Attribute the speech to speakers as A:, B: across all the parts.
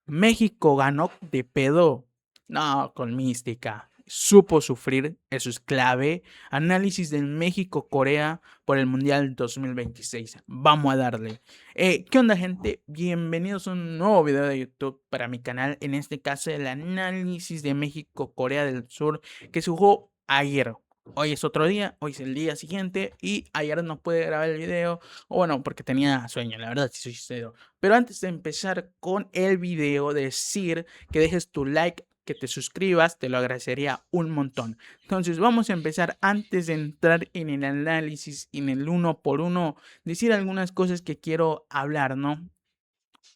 A: México ganó de pedo. No, con mística. Supo sufrir, eso es clave. Análisis del México-Corea por el Mundial 2026. Vamos a darle. ¿Qué onda, gente? Bienvenidos a un nuevo video de YouTube para mi canal. En este caso, el análisis de México-Corea del Sur que se jugó ayer. Hoy es otro día, hoy es el día siguiente y ayer no pude grabar el video, o bueno, porque tenía sueño, la verdad, si soy sincero. Pero antes de empezar con el video, decir que dejes tu like, que te suscribas, te lo agradecería un montón. Entonces vamos a empezar. Antes de entrar en el análisis, en el uno por uno, decir algunas cosas que quiero hablar, ¿no?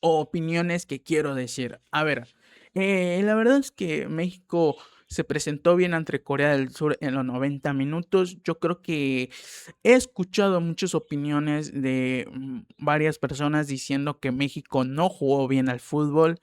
A: O opiniones que quiero decir. A ver, la verdad es que México se presentó bien ante Corea del Sur en los 90 minutos. Yo creo que he escuchado muchas opiniones de varias personas diciendo que México no jugó bien al fútbol,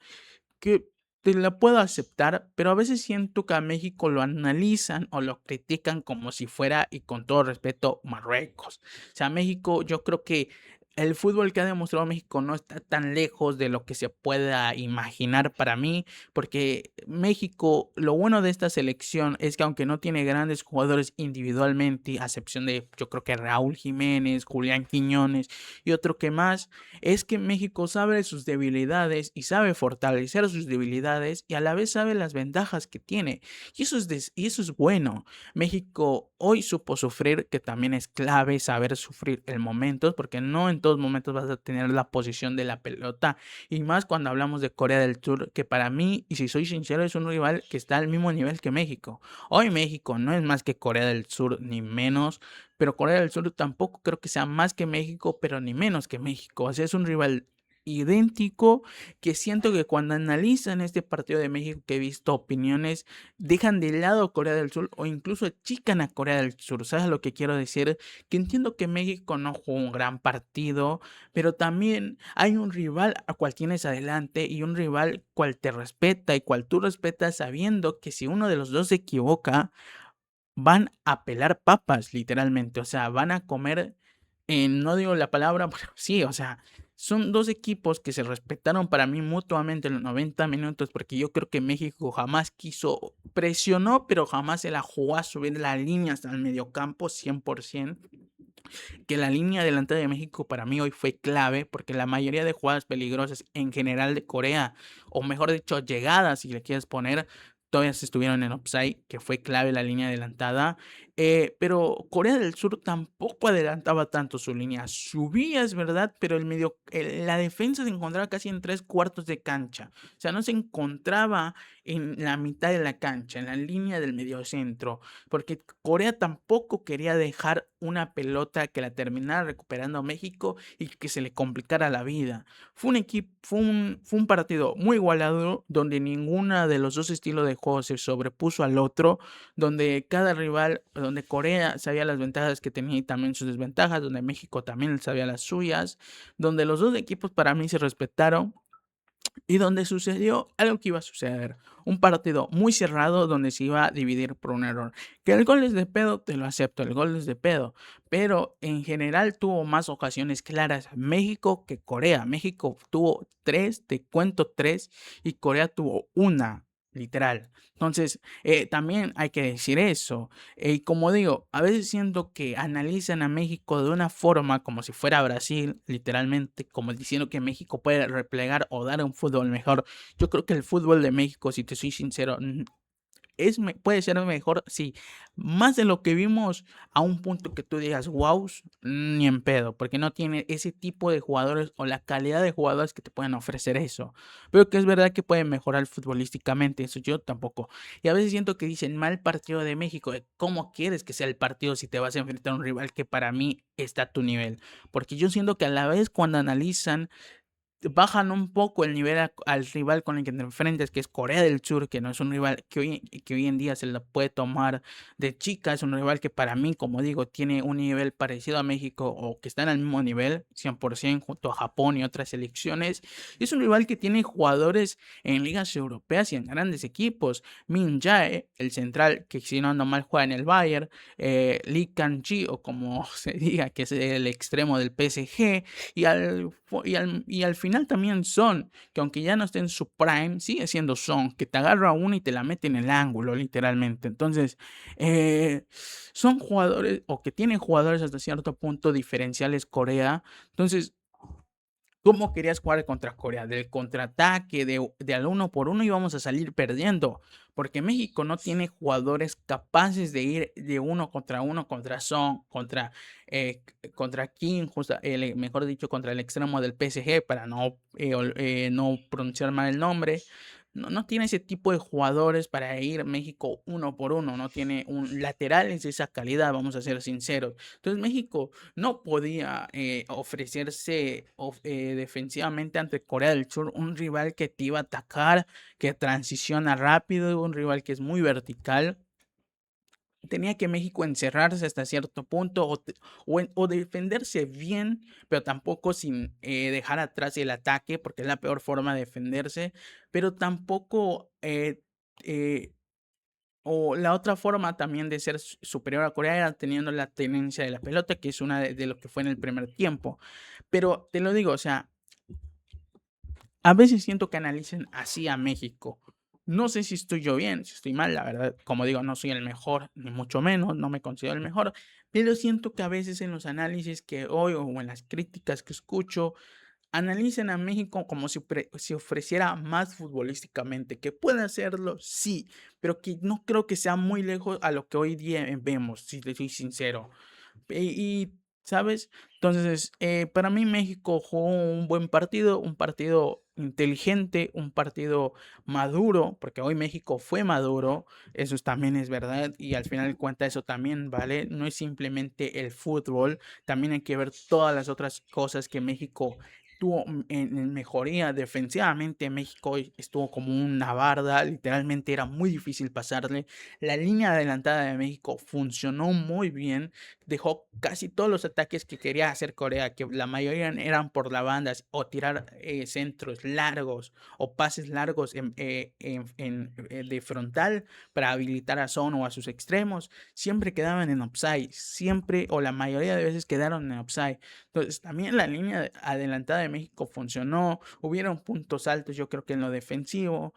A: que te la puedo aceptar, pero a veces siento que a México lo analizan o lo critican como si fuera, y con todo respeto, Marruecos. O sea, México, yo creo que el fútbol que ha demostrado México no está tan lejos de lo que se pueda imaginar para mí, porque México, lo bueno de esta selección es que aunque no tiene grandes jugadores individualmente, a excepción de yo creo que Raúl Jiménez, Julián Quiñones y otro que más, es que México sabe sus debilidades y sabe fortalecer sus debilidades y a la vez sabe las ventajas que tiene. Y eso es bueno. México hoy supo sufrir, que también es clave saber sufrir en momentos, porque no en todos momentos vas a tener la posición de la pelota. Y más cuando hablamos de Corea del Sur, que para mí, y si soy sincero, es un rival que está al mismo nivel que México. Hoy México no es más que Corea del Sur, ni menos, pero Corea del Sur tampoco creo que sea más que México, pero ni menos que México. O sea, es un rival idéntico, que siento que cuando analizan este partido de México, que he visto opiniones, dejan de lado a Corea del Sur o incluso achican a Corea del Sur. ¿Sabes lo que quiero decir? Que entiendo que México no jugó un gran partido, pero también hay un rival a cual tienes adelante y un rival cual te respeta y cual tú respetas, sabiendo que si uno de los dos se equivoca, van a pelar papas, literalmente. O sea, van a comer, no digo la palabra, pero sí, o sea, son dos equipos que se respetaron para mí mutuamente en los 90 minutos, porque yo creo que México jamás quiso, presionó, pero jamás se la jugó a subir la línea hasta el mediocampo 100%. Que la línea delantera de México para mí hoy fue clave, porque la mayoría de jugadas peligrosas en general de Corea, o mejor dicho, llegadas, si le quieres poner, todas estuvieron en offside, que fue clave la línea adelantada. Pero Corea del Sur tampoco adelantaba tanto su línea. Subía, es verdad, pero la defensa se encontraba casi en 3 cuartos de cancha. O sea, no se encontraba en la mitad de la cancha, en la línea del mediocentro, porque Corea tampoco quería dejar una pelota que la terminara recuperando México y que se le complicara la vida. Fue un partido muy igualado, donde ninguna de los dos estilos de juego se sobrepuso al otro, donde cada rival, donde Corea sabía las ventajas que tenía y también sus desventajas, donde México también sabía las suyas, donde los dos equipos para mí se respetaron y donde sucedió algo que iba a suceder. Un partido muy cerrado donde se iba a dividir por un error. Que el gol es de pedo, te lo acepto, el gol es de pedo. Pero en general tuvo más ocasiones claras México que Corea. México tuvo tres, te cuento tres, y Corea tuvo una, literal. Entonces, también hay que decir eso. Y como digo, a veces siento que analizan a México de una forma como si fuera Brasil, literalmente, como diciendo que México puede replegar o dar un fútbol mejor. Yo creo que el fútbol de México, si te soy sincero, puede ser mejor, sí, más de lo que vimos, a un punto que tú digas, wow, ni en pedo, porque no tiene ese tipo de jugadores o la calidad de jugadores que te pueden ofrecer eso. Pero que es verdad que pueden mejorar futbolísticamente, eso yo tampoco. Y a veces siento que dicen mal partido de México. ¿Cómo quieres que sea el partido si te vas a enfrentar a un rival que para mí está a tu nivel? Porque yo siento que a la vez cuando analizan, bajan un poco el nivel al rival con el que te enfrentas, que es Corea del Sur, que no es un rival que hoy en día se la puede tomar de chica. Es un rival que para mí, como digo, tiene un nivel parecido a México, o que están al mismo nivel, 100%, junto a Japón y otras selecciones. Es un rival que tiene jugadores en ligas europeas y en grandes equipos. Min Jae, el central, que si no ando mal juega en el Bayern, Lee Kang-ji, o como se diga, que es el extremo del PSG, y al final final también Son, que aunque ya no esté en su prime, sigue siendo Son, que te agarra una y te la mete en el ángulo, literalmente. Entonces, eh, son jugadores, o que tienen jugadores hasta cierto punto diferenciales Corea. Entonces, ¿cómo querías jugar contra Corea? Del contraataque, de al uno por uno íbamos a salir perdiendo, porque México no tiene jugadores capaces de ir de uno contra Son, contra Kim, mejor dicho, contra el extremo del PSG, para no pronunciar mal el nombre. No tiene ese tipo de jugadores para ir México uno por uno, no tiene un laterales de esa calidad, vamos a ser sinceros. Entonces México no podía ofrecerse defensivamente ante Corea del Sur, un rival que te iba a atacar, que transiciona rápido, un rival que es muy vertical. Tenía que México encerrarse hasta cierto punto o defenderse bien, pero tampoco sin dejar atrás el ataque, porque es la peor forma de defenderse, pero tampoco eh, o la otra forma también de ser superior a Corea era teniendo la tenencia de la pelota, que es una de lo que fue en el primer tiempo. Pero te lo digo, o sea, a veces siento que analicen así a México. No sé si estoy yo bien, si estoy mal, la verdad, como digo, no soy el mejor, ni mucho menos, no me considero el mejor, pero siento que a veces en los análisis que hoy o en las críticas que escucho, analicen a México como si ofreciera más futbolísticamente, que puede hacerlo, sí, pero que no creo que sea muy lejos a lo que hoy día vemos, si te soy sincero. ¿Sabes? Entonces, para mí México jugó un buen partido, un partido inteligente, un partido maduro, porque hoy México fue maduro, también es verdad, y al final de cuentas eso también vale, no es simplemente el fútbol, también hay que ver todas las otras cosas que México tuvo en mejoría. Defensivamente México estuvo como una barda, literalmente era muy difícil pasarle, la línea adelantada de México funcionó muy bien, dejó casi todos los ataques que quería hacer Corea, que la mayoría eran por la banda o tirar centros largos o pases largos de frontal para habilitar a Son o a sus extremos, siempre quedaban en offside, siempre o la mayoría de veces quedaron en offside. Entonces, también la línea adelantada de México funcionó, hubieron puntos altos, yo creo que en lo defensivo.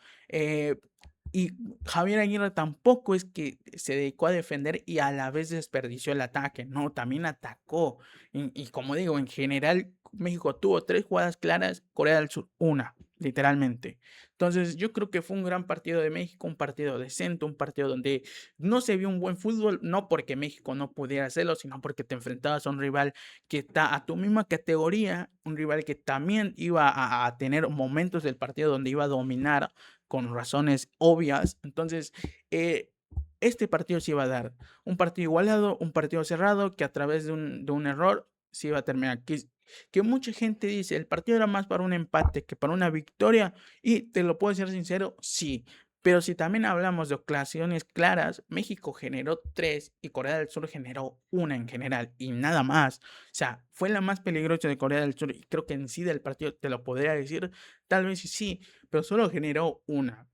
A: Y Javier Aguirre tampoco es que se dedicó a defender y a la vez desperdició el ataque, no, también atacó. Y como digo, en general, México tuvo 3 jugadas claras, Corea del Sur una, literalmente. Entonces, yo creo que fue un gran partido de México, un partido decente, un partido donde no se vio un buen fútbol, no porque México no pudiera hacerlo, sino porque te enfrentabas a un rival que está a tu misma categoría, un rival que también iba a tener momentos del partido donde iba a dominar con razones obvias. Entonces, este partido se iba a dar un partido igualado, un partido cerrado, que a través de un error se iba a terminar. Que mucha gente dice, el partido era más para un empate que para una victoria, y te lo puedo ser sincero, sí. Pero si también hablamos de ocasiones claras, México generó 3 y Corea del Sur generó una en general y nada más. O sea, fue la más peligrosa de Corea del Sur y creo que en sí del partido te lo podría decir, tal vez sí, pero solo generó una.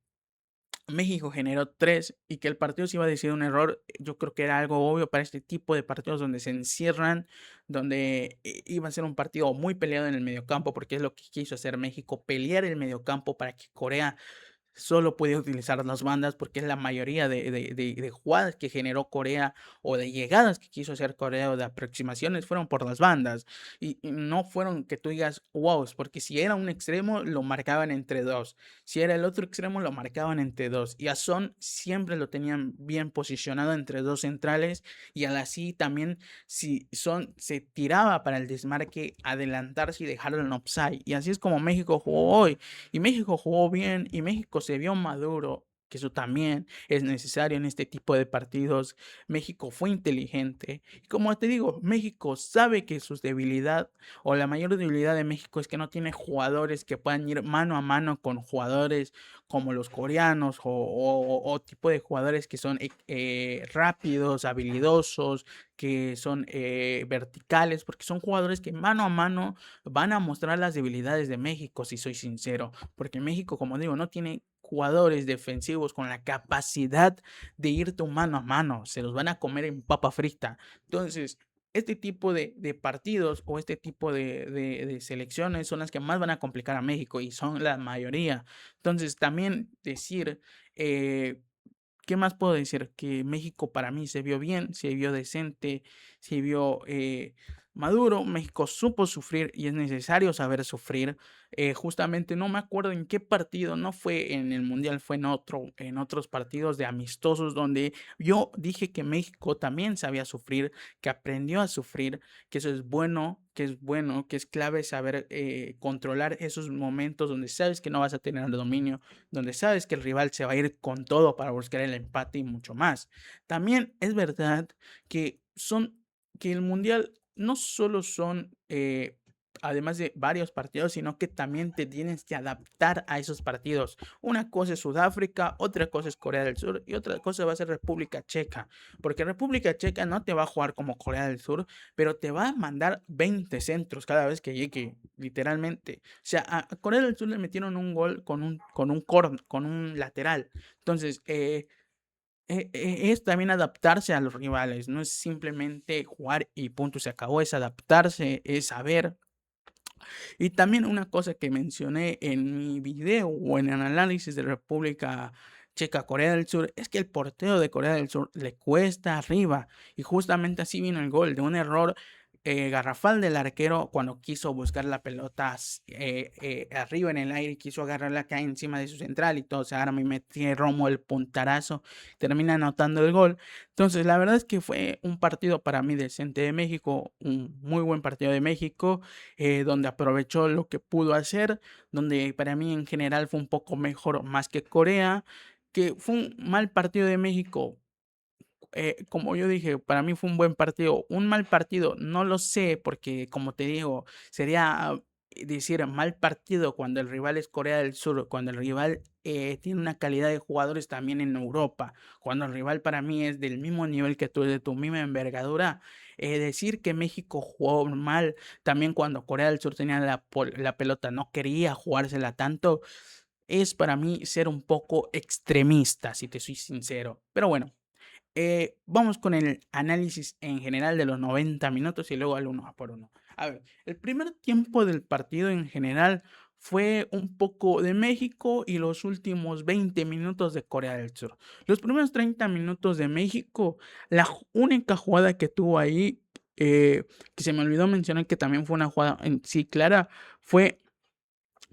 A: México generó 3 y que el partido se iba a decir un error, yo creo que era algo obvio para este tipo de partidos donde se encierran, donde iba a ser un partido muy peleado en el mediocampo, porque es lo que quiso hacer México, pelear el mediocampo para que Corea solo podía utilizar las bandas, porque es la mayoría de jugadas que generó Corea o de llegadas que quiso hacer Corea o de aproximaciones fueron por las bandas y no fueron que tú digas wow, porque si era un extremo lo marcaban entre dos, si era el otro extremo lo marcaban entre dos, y a Son siempre lo tenían bien posicionado entre dos centrales, y al así también si Son se tiraba para el desmarque, adelantarse y dejarlo en offside, y así es como México jugó hoy. Y México jugó bien y México se vio maduro, que eso también es necesario en este tipo de partidos. México fue inteligente. Y como te digo, México sabe que su debilidad o la mayor debilidad de México es que no tiene jugadores que puedan ir mano a mano con jugadores como los coreanos o tipo de jugadores que son rápidos, habilidosos, que son verticales, porque son jugadores que mano a mano van a mostrar las debilidades de México, si soy sincero, porque México, como digo, no tiene jugadores defensivos con la capacidad de ir tu mano a mano, se los van a comer en papa frita. Entonces, este tipo de partidos o este tipo de selecciones son las que más van a complicar a México y son la mayoría. Entonces, también decir, eh, ¿qué más puedo decir? Que México para mí se vio bien, se vio decente, se vio maduro. México supo sufrir y es necesario saber sufrir. Justamente no me acuerdo en qué partido, no fue en el Mundial, fue en otros partidos de amistosos donde yo dije que México también sabía sufrir, que aprendió a sufrir, que eso es bueno, que es bueno, que es clave saber controlar esos momentos donde sabes que no vas a tener el dominio, donde sabes que el rival se va a ir con todo para buscar el empate y mucho más. También es verdad que que el mundial no solo son además de varios partidos, sino que también te tienes que adaptar a esos partidos. Una cosa es Sudáfrica, otra cosa es Corea del Sur y otra cosa va a ser República Checa, porque República Checa no te va a jugar como Corea del Sur, pero te va a mandar 20 centros cada vez que llegue, literalmente. O sea, a Corea del Sur le metieron un gol con un lateral. Entonces, es también adaptarse a los rivales, no es simplemente jugar y punto, se acabó, es adaptarse, es saber. Y también una cosa que mencioné en mi video o en el análisis de República Checa, Corea del Sur, es que el portero de Corea del Sur le cuesta arriba. Y justamente así vino el gol, de un error garrafal del arquero cuando quiso buscar la pelota arriba en el aire y quiso agarrarla acá encima de su central y todo. O sea, ahora me metí Romo el puntarazo, termina anotando el gol. Entonces, la verdad es que fue un partido para mí decente de México, un muy buen partido de México, donde aprovechó lo que pudo hacer, donde para mí en general fue un poco mejor más que Corea, que fue un mal partido de México. Como yo dije, para mí fue un buen partido. Un mal partido, no lo sé, porque como te digo, sería decir mal partido cuando el rival es Corea del Sur, cuando el rival tiene una calidad de jugadores también en Europa, cuando el rival para mí es del mismo nivel que tú, de tu misma envergadura. Decir que México jugó mal, también cuando Corea del Sur tenía la pelota, no quería jugársela tanto, es para mí ser un poco extremista, si te soy sincero. Pero bueno. Vamos con el análisis en general de los 90 minutos y luego al uno a por uno. A ver, el primer tiempo del partido en general fue un poco de México y los últimos 20 minutos de Corea del Sur. Los primeros 30 minutos de México, la única jugada que tuvo ahí, que se me olvidó mencionar que también fue una jugada en sí clara, fue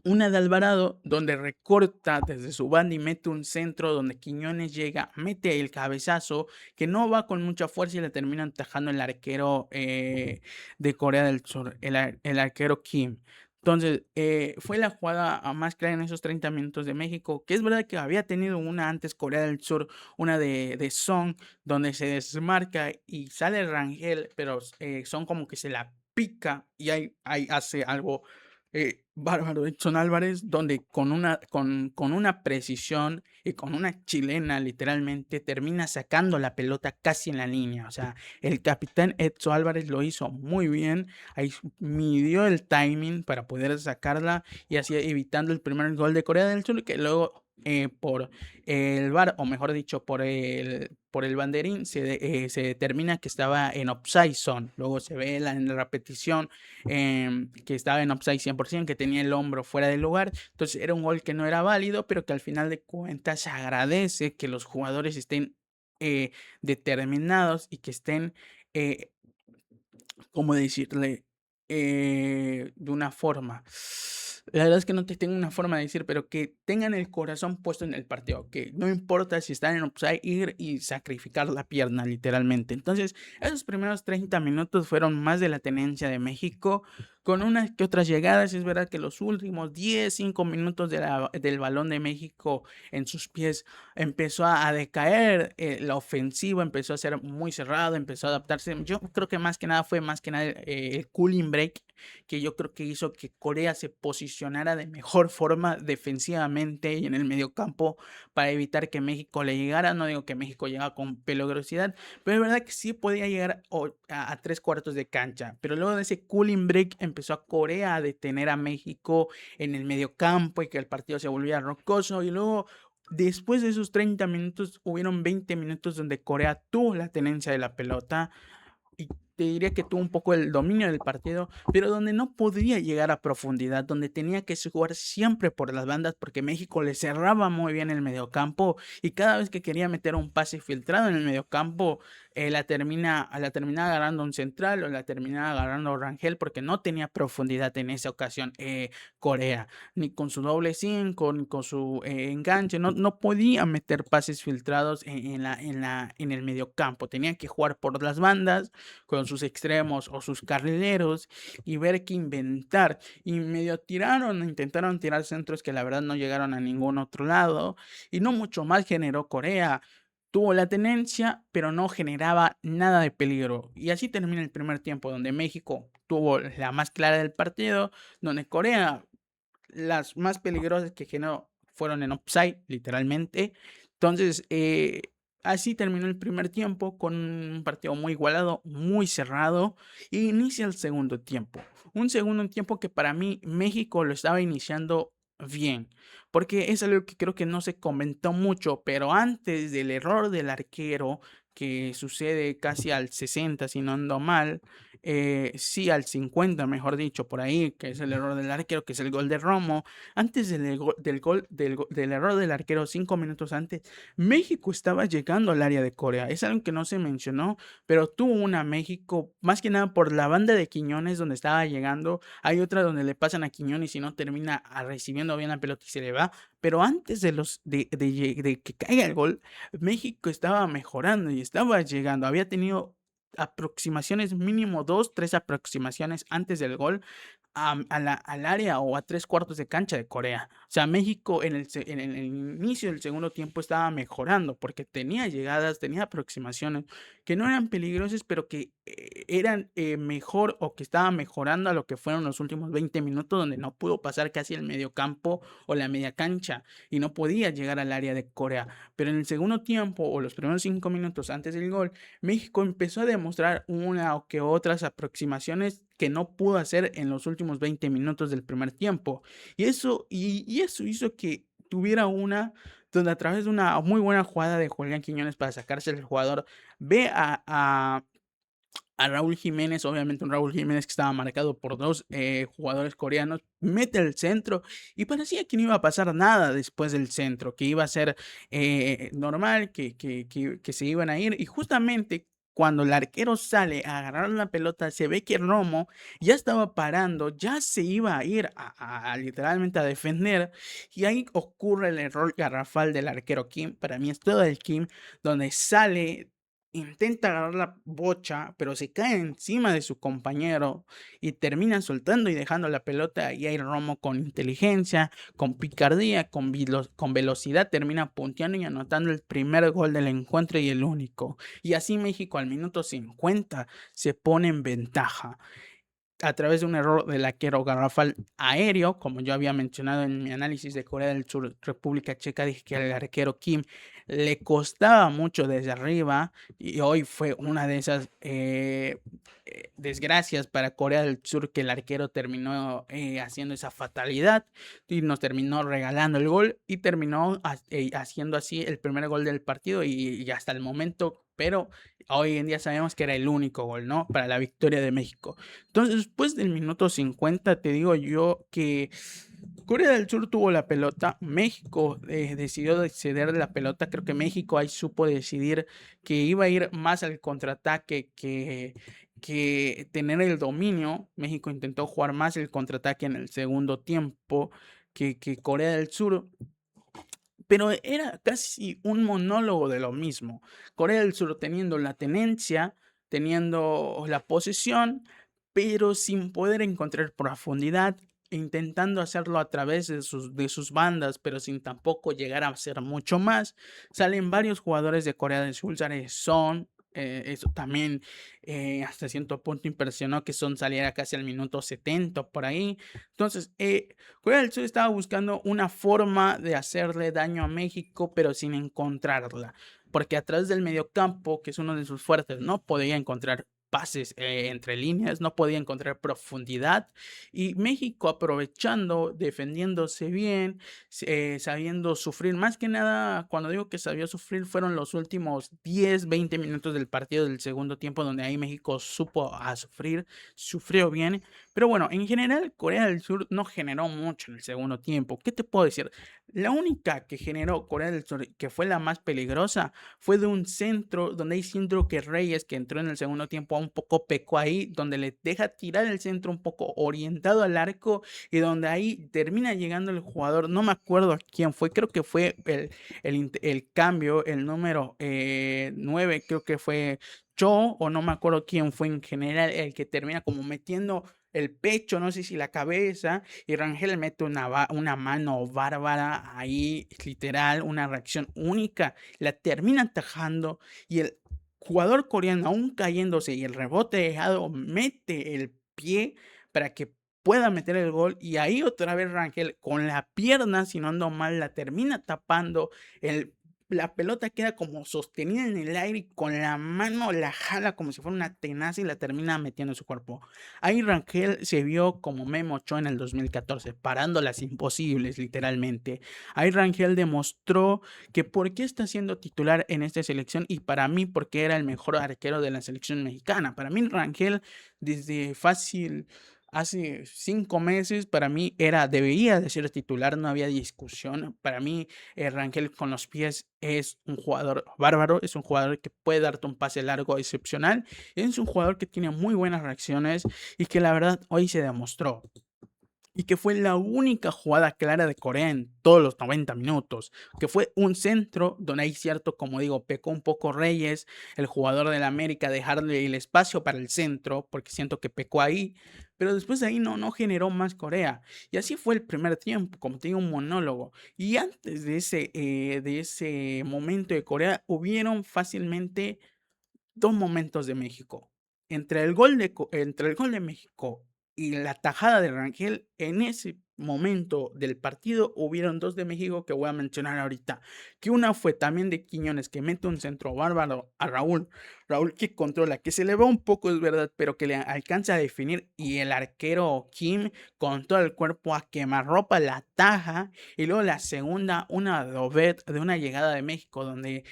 A: una de Alvarado, donde recorta desde su banda y mete un centro donde Quiñones llega, mete el cabezazo, que no va con mucha fuerza y le termina atajando el arquero de Corea del Sur, el arquero Kim. Entonces, fue la jugada más clara en esos 30 minutos de México, que es verdad que había tenido una antes Corea del Sur, una de Son, donde se desmarca y sale Rangel, pero Son como que se la pica y ahí hace algo bárbaro Edson Álvarez, donde con una precisión y con una chilena literalmente termina sacando la pelota casi en la línea. O sea, el capitán Edson Álvarez lo hizo muy bien, ahí midió el timing para poder sacarla y así evitando el primer gol de Corea del Sur, que luego por el VAR, o mejor dicho, por el banderín, se determina que estaba en offside zone. Luego se ve en la repetición que estaba en offside 100%, que tenía el hombro fuera del lugar. Entonces era un gol que no era válido, pero que al final de cuentas se agradece que los jugadores estén determinados y que estén, eh, ¿cómo decirle? De una forma. La verdad es que no te tengo una forma de decir, pero que tengan el corazón puesto en el partido, que no importa si están en offside, ir y sacrificar la pierna, literalmente. Entonces, esos primeros 30 minutos fueron más de la tenencia de México, con unas que otras llegadas. Es verdad que los últimos 5 minutos del balón de México en sus pies empezó a decaer, la ofensiva empezó a ser muy cerrada, empezó a adaptarse. Yo creo que más que nada fue más que nada el cooling break, que yo creo que hizo que Corea se posicionara de mejor forma defensivamente y en el mediocampo para evitar que México le llegara. No digo que México llegara con peligrosidad, pero es verdad que sí podía llegar a 3 cuartos de cancha. Pero luego de ese cooling break empezó a Corea a detener a México en el mediocampo y que el partido se volvía rocoso. Y luego, después de esos 30 minutos, hubieron 20 minutos donde Corea tuvo la tenencia de la pelota y te diría que tuvo un poco el dominio del partido, pero donde no podía llegar a profundidad, donde tenía que jugar siempre por las bandas, porque México le cerraba muy bien el mediocampo y cada vez que quería meter un pase filtrado en el mediocampo, la terminaba agarrando un central o la terminaba agarrando Rangel porque no tenía profundidad en esa ocasión. Corea, ni con su doble 5, ni con su enganche, no podía meter pases filtrados en el mediocampo. Tenía que jugar por las bandas con sus extremos o sus carrileros y ver qué inventar. Y medio intentaron tirar centros que la verdad no llegaron a ningún otro lado y no mucho más generó Corea. Tuvo la tenencia, pero no generaba nada de peligro. Y así termina el primer tiempo, donde México tuvo la más clara del partido, donde Corea las más peligrosas que generó fueron en offside, literalmente. Entonces, así terminó el primer tiempo con un partido muy igualado, muy cerrado. E inicia el segundo tiempo. Un segundo tiempo que para mí México lo estaba iniciando bien. Porque es algo que creo que no se comentó mucho, pero antes del error del arquero, que sucede casi al 60, si no ando mal, sí, al 50, mejor dicho, por ahí, que es el error del arquero, que es el gol de Romo. Antes del error del arquero, 5 minutos antes, México estaba llegando al área de Corea. Es algo que no se mencionó, pero tuvo una México, más que nada por la banda de Quiñones donde estaba llegando. Hay otra donde le pasan a Quiñones y no termina recibiendo bien la pelota y se le va. Pero antes de que caiga el gol, México estaba mejorando y estaba llegando. Había tenido aproximaciones, mínimo 2, 3 aproximaciones antes del gol al área o a 3 cuartos de cancha de Corea. O sea, México en el inicio del segundo tiempo estaba mejorando porque tenía llegadas, tenía aproximaciones que no eran peligrosas, pero que eran mejor o que estaba mejorando a lo que fueron los últimos 20 minutos donde no pudo pasar casi el medio campo o la media cancha y no podía llegar al área de Corea. Pero en el segundo tiempo o los primeros 5 minutos antes del gol, México empezó a demostrar una o que otras aproximaciones que no pudo hacer en los últimos 20 minutos del primer tiempo. Y eso hizo que tuviera donde a través de una muy buena jugada de Julián Quiñones para sacarse el jugador, ve a Raúl Jiménez, obviamente un Raúl Jiménez que estaba marcado por dos jugadores coreanos, mete el centro y parecía que no iba a pasar nada después del centro, que iba a ser normal, que se iban a ir y justamente cuando el arquero sale a agarrar la pelota, se ve que Romo ya estaba parando, ya se iba a ir literalmente a defender y ahí ocurre el error garrafal del arquero Kim, para mí es todo el Kim, donde sale, intenta agarrar la bocha, pero se cae encima de su compañero y termina soltando y dejando la pelota. Y ahí Romo con inteligencia, con picardía, con velocidad termina punteando y anotando el primer gol del encuentro y el único. Y así México al minuto 50 se pone en ventaja a través de un error del arquero garrafal aéreo, como yo había mencionado en mi análisis de Corea del Sur, República Checa, dije que al arquero Kim le costaba mucho desde arriba y hoy fue una de esas desgracias para Corea del Sur que el arquero terminó haciendo esa fatalidad y nos terminó regalando el gol y terminó haciendo así el primer gol del partido y hasta el momento, pero hoy en día sabemos que era el único gol, ¿no? Para la victoria de México. Entonces, después del minuto 50, te digo yo que Corea del Sur tuvo la pelota, México decidió ceder la pelota, creo que México ahí supo decidir que iba a ir más al contraataque que tener el dominio. México intentó jugar más el contraataque en el segundo tiempo que Corea del Sur, pero era casi un monólogo de lo mismo. Corea del Sur teniendo la tenencia, teniendo la posesión, pero sin poder encontrar profundidad, intentando hacerlo a través de sus bandas, pero sin tampoco llegar a hacer mucho más. Salen varios jugadores de Corea del Sur, sale Son. Eso también hasta cierto punto impresionó que Son saliera casi al minuto 70 por ahí. Entonces, Corea del Sur estaba buscando una forma de hacerle daño a México, pero sin encontrarla, porque a través del mediocampo, que es uno de sus fuertes, no podía encontrar pases entre líneas, no podía encontrar profundidad. Y México aprovechando, defendiéndose bien, sabiendo sufrir. Más que nada, cuando digo que sabía sufrir, fueron los últimos 10, 20 minutos del partido del segundo tiempo, donde ahí México supo a sufrir, sufrió bien. Pero bueno, en general, Corea del Sur no generó mucho en el segundo tiempo. ¿Qué te puedo decir? La única que generó Corea del Sur, que fue la más peligrosa, fue de un centro donde hay siento que Reyes, que entró en el segundo tiempo, un poco pecó ahí, donde le deja tirar el centro un poco orientado al arco y donde ahí termina llegando el jugador, no me acuerdo a quién fue, creo que fue el cambio, el número 9, creo que fue Cho, o no me acuerdo quién fue en general, el que termina como metiendo el pecho, no sé si la cabeza, y Rangel mete una mano bárbara ahí, literal, una reacción única, la termina atajando y el jugador coreano, aún cayéndose y el rebote dejado, mete el pie para que pueda meter el gol y ahí otra vez Rangel con la pierna, si no ando mal, la termina tapando, la pelota queda como sostenida en el aire y con la mano la jala como si fuera una tenaza y la termina metiendo en su cuerpo. Ahí Rangel se vio como Memo Ochoa en el 2014, parando las imposibles, literalmente. Ahí Rangel demostró que por qué está siendo titular en esta selección y para mí porque era el mejor arquero de la selección mexicana. Para mí Rangel desde fácil hace 5 meses para mí debería de ser titular, no había discusión. Para mí Rangel con los pies es un jugador bárbaro, es un jugador que puede darte un pase largo excepcional, es un jugador que tiene muy buenas reacciones y que la verdad hoy se demostró y que fue la única jugada clara de Corea en todos los 90 minutos, que fue un centro donde hay cierto, como digo, pecó un poco Reyes, el jugador del América, dejarle el espacio para el centro, porque siento que pecó ahí, pero después de ahí no generó más Corea. Y así fue el primer tiempo, como te digo, un monólogo. Y antes de ese momento de Corea, hubieron fácilmente dos momentos de México. Entre el gol de México y la tajada de Rangel, en ese momento del partido hubieron dos de México que voy a mencionar ahorita. Que una fue también de Quiñones, que mete un centro bárbaro a Raúl. Raúl que controla, que se le va un poco, es verdad, pero que le alcanza a definir. Y el arquero Kim con todo el cuerpo a quemarropa la taja. Y luego la segunda, una de una llegada de México, donde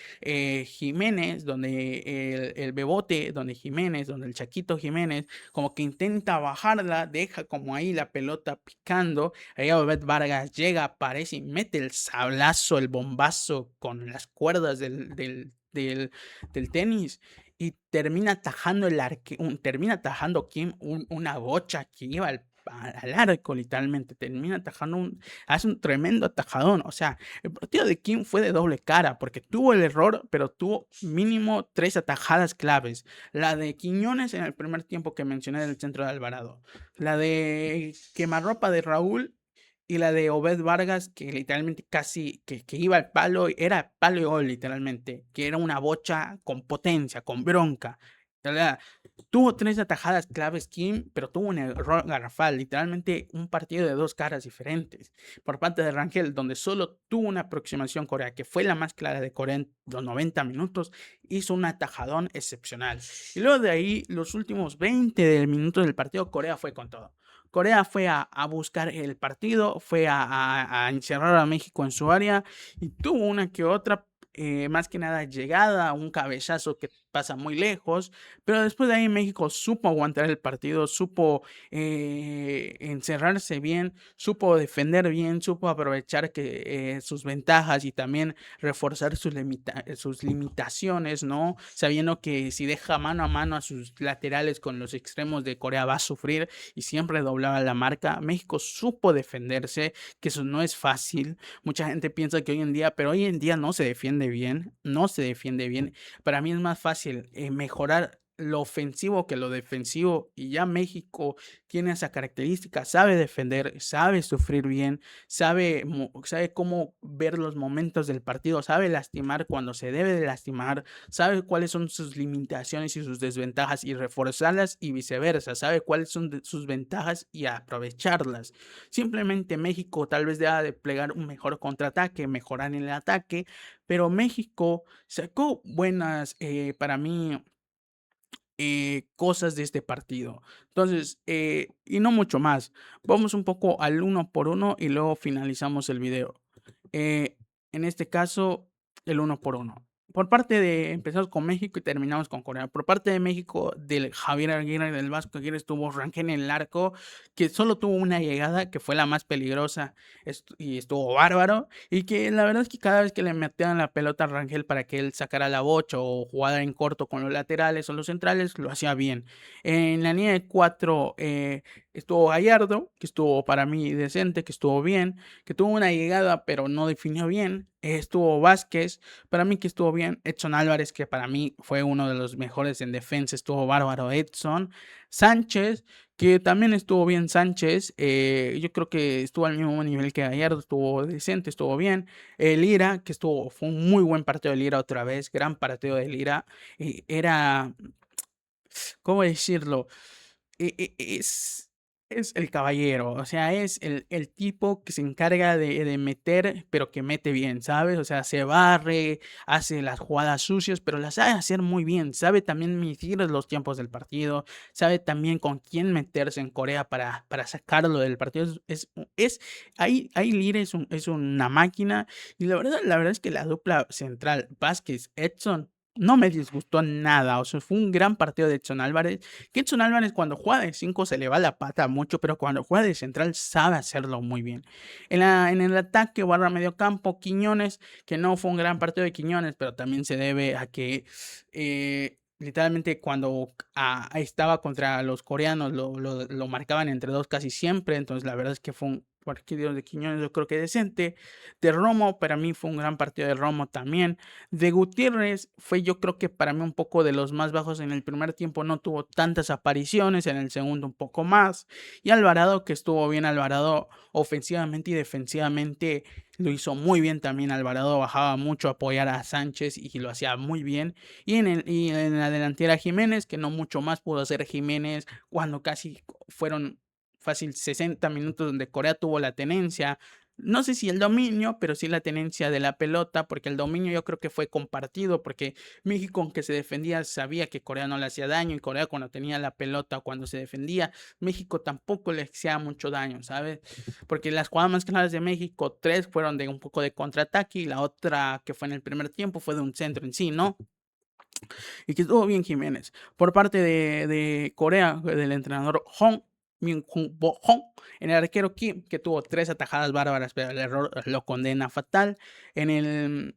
A: Jiménez, donde el Bebote, donde Jiménez, donde el Chaquito Jiménez, como que intenta bajarla, deja como ahí la pelota picando, ahí Obed Vargas llega, aparece y mete el sablazo, el bombazo con las cuerdas del tenis. Y termina atajando termina atajando Kim una bocha que iba al arco, literalmente. Termina atajando hace un tremendo atajadón. O sea, el partido de Kim fue de doble cara, porque tuvo el error, pero tuvo mínimo 3 atajadas claves. La de Quiñones en el primer tiempo que mencioné del centro de Alvarado. La de quemarropa de Raúl. Y la de Obed Vargas, que literalmente casi que iba al palo, era palo y gol, literalmente. Que era una bocha con potencia, con bronca. Tuvo 3 atajadas claves Kim, pero tuvo un error garrafal, literalmente un partido de dos caras diferentes por parte de Rangel, donde solo tuvo una aproximación Corea, que fue la más clara de Corea en los 90 minutos, hizo un atajadón excepcional. Y luego de ahí, los últimos 20 minutos del partido, Corea fue con todo. Corea fue a buscar el partido, fue a encerrar a México en su área y tuvo una que otra, más que nada llegada, un cabezazo que pasa muy lejos, pero después de ahí México supo aguantar el partido, supo encerrarse bien, supo defender bien, supo aprovechar sus ventajas y también reforzar sus limitaciones, ¿no? Sabiendo que si deja mano a mano a sus laterales con los extremos de Corea va a sufrir y siempre doblaba la marca. México supo defenderse, que eso no es fácil. Mucha gente piensa que hoy en día, pero hoy en día no se defiende bien, no se defiende bien. Para mí es más fácil mejorar lo ofensivo que lo defensivo y ya México tiene esa característica, sabe defender, sabe sufrir bien, sabe cómo ver los momentos del partido, sabe lastimar cuando se debe de lastimar, sabe cuáles son sus limitaciones y sus desventajas y reforzarlas y viceversa, sabe cuáles son sus ventajas y aprovecharlas. Simplemente México tal vez deba de plegar un mejor contraataque, mejorar en el ataque, pero México sacó buenas, para mí, cosas de este partido. Entonces, y no mucho más. Vamos un poco al uno por uno y luego finalizamos el video. Eh, en este caso, el uno por uno. Por parte de, empezamos con México y terminamos con Corea. Por parte de México, del Javier Aguirre, del Vasco Aguirre, estuvo Rangel en el arco, que solo tuvo una llegada, que fue la más peligrosa, y estuvo bárbaro. Y que la verdad es que cada vez que le metían la pelota a Rangel para que él sacara la bocha o jugara en corto con los laterales o los centrales, lo hacía bien. En la línea de cuatro estuvo Gallardo, que estuvo para mí decente, que estuvo bien, que tuvo una llegada pero no definió bien. Estuvo Vázquez, para mí que estuvo bien. Edson Álvarez, que para mí fue uno de los mejores en defensa, estuvo bárbaro Edson. Sánchez, que también estuvo bien Sánchez. Yo creo que estuvo al mismo nivel que Gallardo, estuvo decente, estuvo bien. Lira, que fue un muy buen partido de Lira otra vez, gran partido de Lira. Era, ¿cómo decirlo? Es el caballero, o sea, es el tipo que se encarga de meter, pero que mete bien, ¿sabes? O sea, se barre, hace las jugadas sucias, pero las sabe hacer muy bien. Sabe también medir los tiempos del partido, sabe también con quién meterse en Corea para sacarlo del partido. Ahí Lira es una máquina, y la verdad es que la dupla central, Vázquez-Edson, no me disgustó nada. O sea, fue un gran partido de Edson Álvarez. Que Edson Álvarez cuando juega de 5 se le va la pata mucho, pero cuando juega de central sabe hacerlo muy bien. En el ataque barra medio campo, Quiñones, que no fue un gran partido de Quiñones, pero también se debe a que literalmente cuando estaba contra los coreanos lo marcaban entre dos casi siempre. Entonces la verdad es que fue un partido de Quiñones yo creo que decente. De Romo, para mí fue un gran partido de Romo también. De Gutiérrez fue yo creo que para mí un poco de los más bajos en el primer tiempo, no tuvo tantas apariciones, en el segundo un poco más. Y Alvarado, que estuvo bien Alvarado ofensivamente y defensivamente, lo hizo muy bien también. Alvarado bajaba mucho a apoyar a Sánchez y lo hacía muy bien. Y en la delantera Jiménez, que no mucho más pudo hacer Jiménez cuando casi fueron fácil 60 minutos donde Corea tuvo la tenencia. No sé si el dominio, pero sí la tenencia de la pelota, porque el dominio yo creo que fue compartido, porque México, aunque se defendía, sabía que Corea no le hacía daño, y Corea cuando tenía la pelota o cuando se defendía, México tampoco le hacía mucho daño, ¿sabes? Porque las jugadas más claras de México, tres fueron de un poco de contraataque, y la otra que fue en el primer tiempo fue de un centro en sí, ¿no? Y que estuvo bien Jiménez. Por parte de Corea, del entrenador Hong Min-Bo Hong, en el arquero Kim, que tuvo 3 atajadas bárbaras, pero el error lo condena fatal. En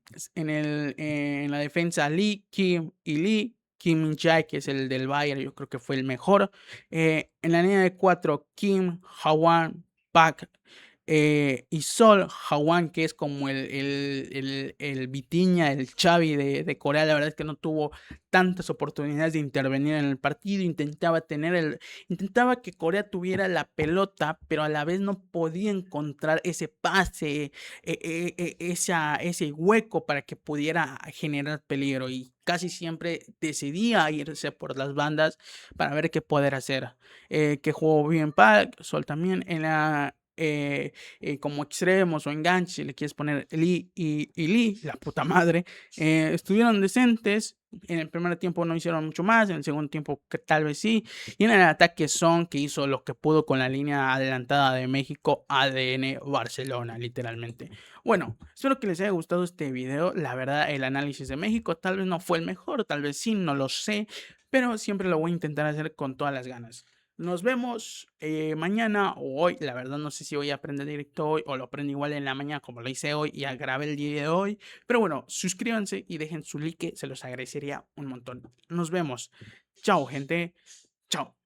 A: la defensa Lee, Kim y Lee. Kim Min-jae, que es el del Bayern, yo creo que fue el mejor. En la línea de 4, Kim, Hwan, Park y Sol Hawan, que es como el Vitinha, el Xavi de Corea. La verdad es que no tuvo tantas oportunidades de intervenir en el partido. Intentaba que Corea tuviera la pelota, pero a la vez no podía encontrar ese pase, ese hueco para que pudiera generar peligro, y casi siempre decidía irse por las bandas para ver qué poder hacer. Que jugó bien Park, Sol también en como extremos o enganche, si le quieres poner Lee y Lee, la puta madre, estuvieron decentes. En el primer tiempo no hicieron mucho más, en el segundo tiempo que tal vez sí. Y en el ataque Son, que hizo lo que pudo con la línea adelantada de México, ADN Barcelona, literalmente. Bueno, espero que les haya gustado este video. La verdad, el análisis de México tal vez no fue el mejor, tal vez sí, no lo sé, pero siempre lo voy a intentar hacer con todas las ganas. Nos vemos mañana o hoy. La verdad no sé si voy a aprender directo hoy o lo aprendo igual en la mañana como lo hice hoy y grabé el día de hoy. Pero bueno, suscríbanse y dejen su like, se los agradecería un montón. Nos vemos. Chao, gente. Chao.